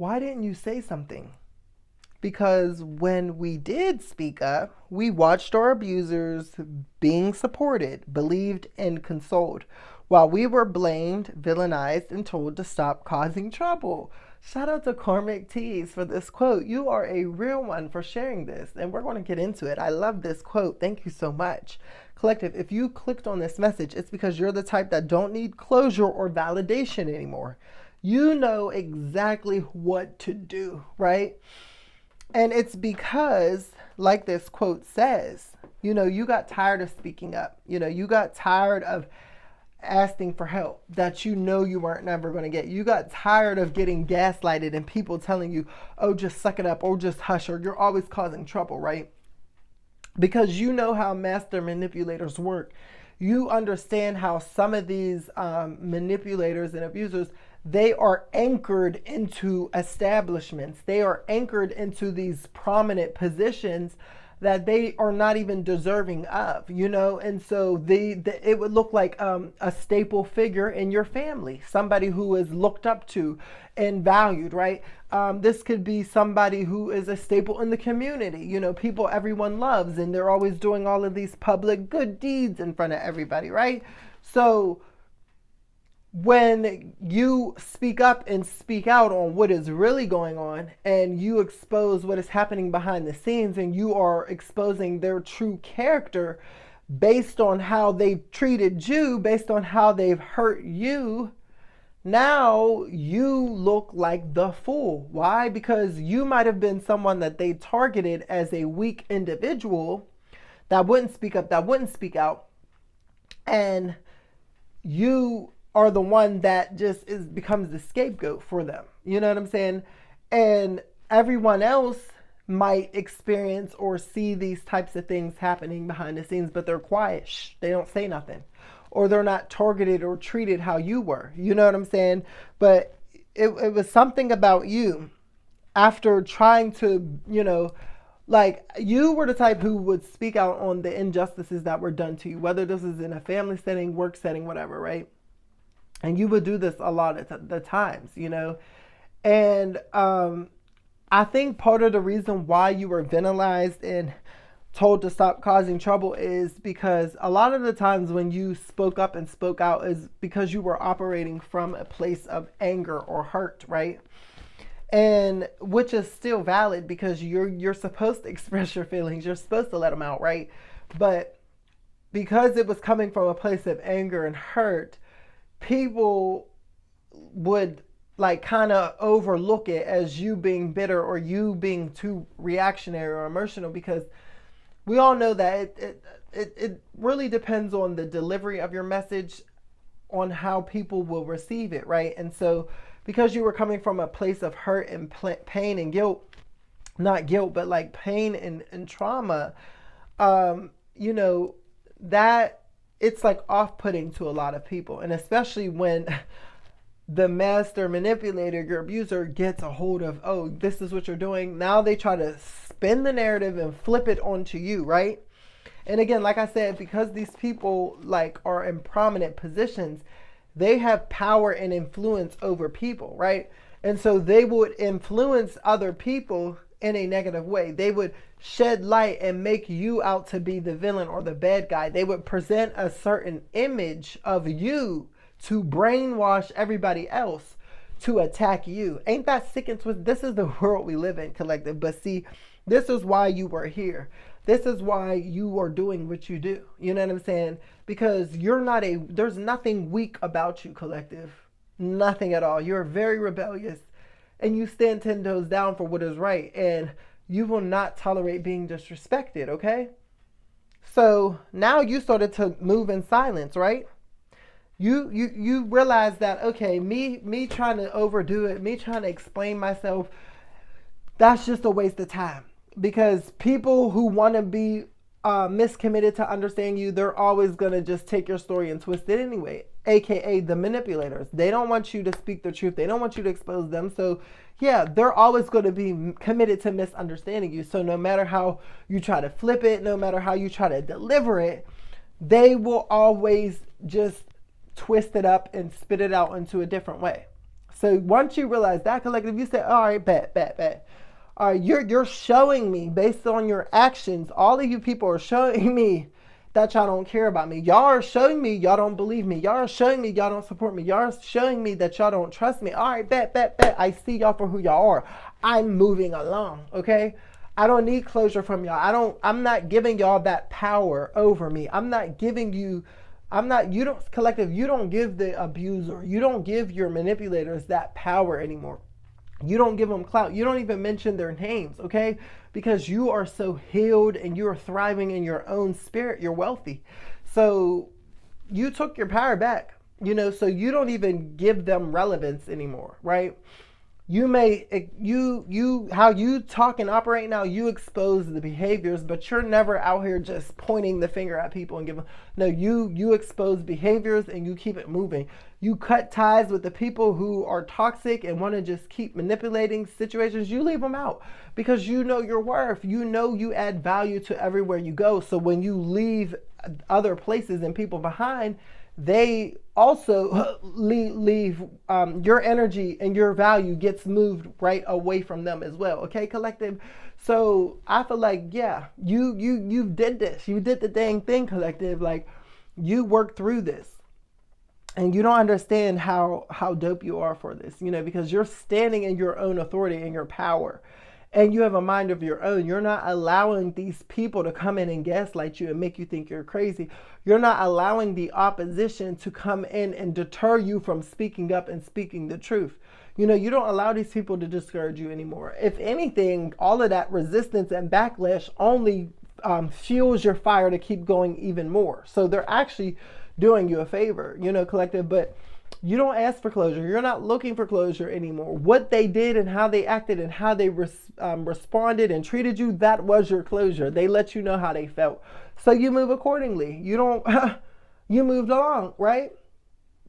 why didn't you say something? Because when we did speak up, we watched our abusers being supported, believed, and consoled, while we were blamed, villainized, and told to stop causing trouble. Shout out to Karmic Tees for this quote. You are a real one for sharing this, and we're going to get into it. I love this quote. Thank you so much. Collective, if you clicked on this message, it's because you're the type that don't need closure or validation anymore. You know exactly what to do, right? And it's because, like this quote says, you got tired of speaking up. You got tired of asking for help that you weren't never going to get. You got tired of getting gaslighted and people telling you, oh, just suck it up or just hush or you're always causing trouble, right? Because you know how master manipulators work. You understand how some of these manipulators and abusers, they are anchored into establishments. They are anchored into these prominent positions that they are not even deserving of, and so it would look like a staple figure in your family, somebody who is looked up to and valued, right? This could be somebody who is a staple in the community, people everyone loves, and they're always doing all of these public good deeds in front of everybody, right? So when you speak up and speak out on what is really going on and you expose what is happening behind the scenes and you are exposing their true character based on how they've treated you, based on how they've hurt you, now you look like the fool. Why? Because you might have been someone that they targeted as a weak individual that wouldn't speak up, that wouldn't speak out, and you are the one that just becomes the scapegoat for them. You know what I'm saying? And everyone else might experience or see these types of things happening behind the scenes, but they're quiet. Shh, they don't say nothing. Or they're not targeted or treated how you were. You know what I'm saying? But it was something about you after trying to, like you were the type who would speak out on the injustices that were done to you, whether this is in a family setting, work setting, whatever, right? And you would do this a lot of the times, And I think part of the reason why you were ventilized and told to stop causing trouble is because a lot of the times when you spoke up and spoke out is because you were operating from a place of anger or hurt, right? And which is still valid because you're supposed to express your feelings. You're supposed to let them out, right? But because it was coming from a place of anger and hurt, people would like kind of overlook it as you being bitter or you being too reactionary or emotional, because we all know that it really depends on the delivery of your message on how people will receive it, right? And so because you were coming from a place of hurt and pain and guilt, not guilt, but like pain and trauma, that it's like off-putting to a lot of people. And especially when the master manipulator, your abuser, gets a hold of, oh, this is what you're doing. Now they try to spin the narrative and flip it onto you, right? And again, like I said, because these people like are in prominent positions, they have power and influence over people, right? And so they would influence other people in a negative way. They would shed light and make you out to be the villain or the bad guy. They would present a certain image of you to brainwash everybody else to attack you. Ain't that sick and twisted? This is the world we live in, collective. But see, this is why you were here. This is why you are doing what you do. You know what I'm saying? Because there's nothing weak about you, collective. Nothing at all. You're very rebellious and you stand 10 toes down for what is right. And you will not tolerate being disrespected, okay? So now you started to move in silence, right? You realize that, okay, me trying to overdo it, me trying to explain myself, that's just a waste of time. Because people who want to be miscommitted to understand you, they're always going to just take your story and twist it anyway, aka the manipulators. They don't want you to speak the truth. They don't want you to expose them. So yeah, they're always going to be committed to misunderstanding you. So no matter how you try to flip it, no matter how you try to deliver it, they will always just twist it up and spit it out into a different way. So once you realize that, collective, you say, all right, bet. All right, you're showing me based on your actions. All of you people are showing me that y'all don't care about me. Y'all are showing me y'all don't believe me. Y'all are showing me y'all don't support me. Y'all are showing me that y'all don't trust me. All right, bet. I see y'all for who y'all are. I'm moving along, okay? I don't need closure from y'all. I'm not giving y'all that power over me. I'm not giving you, you don't, collective, you don't give the abuser, you don't give your manipulators that power anymore. You don't give them clout. You don't even mention their names, okay? Because you are so healed and you are thriving in your own spirit. You're wealthy. So you took your power back, so you don't even give them relevance anymore, right? You may, how you talk and operate now, you expose the behaviors, but you're never out here just pointing the finger at people and giving. No, you expose behaviors and you keep it moving. You cut ties with the people who are toxic and want to just keep manipulating situations. You leave them out because you know your worth. You know you add value to everywhere you go. So when you leave other places and people behind, they also leave your energy and your value gets moved right away from them as well. Okay, collective. So I feel like, yeah, you did this. You did the dang thing, collective. Like, you worked through this. And you don't understand how dope you are for this, because you're standing in your own authority and your power. And you have a mind of your own. You're not allowing these people to come in and gaslight you and make you think you're crazy. You're not allowing the opposition to come in and deter you from speaking up and speaking the truth. You don't allow these people to discourage you anymore. If anything, all of that resistance and backlash only fuels your fire to keep going even more. So they're actually doing you a favor, collective, but you don't ask for closure. You're not looking for closure anymore. What they did and how they acted and how they responded and treated you, that was your closure. They let you know how they felt. So you move accordingly. You don't, you moved along, right?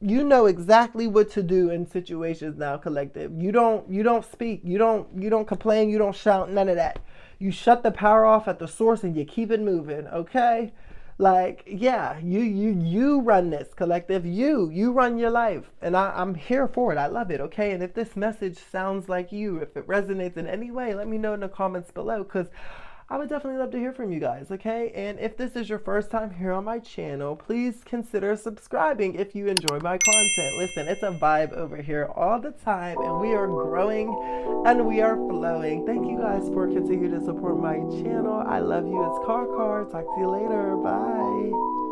You know exactly what to do in situations now, collective. You don't speak. You don't complain. You don't shout, none of that. You shut the power off at the source and you keep it moving, okay? Like, yeah, you run this, collective. You run your life. And I'm here for it. I love it, okay? And if this message sounds like you, if it resonates in any way, let me know in the comments below, because I would definitely love to hear from you guys, okay? And if this is your first time here on my channel, please consider subscribing if you enjoy my content. Listen, it's a vibe over here all the time, and we are growing and we are flowing. Thank you guys for continuing to support my channel. I love you. It's Karkar. Talk to you later. Bye.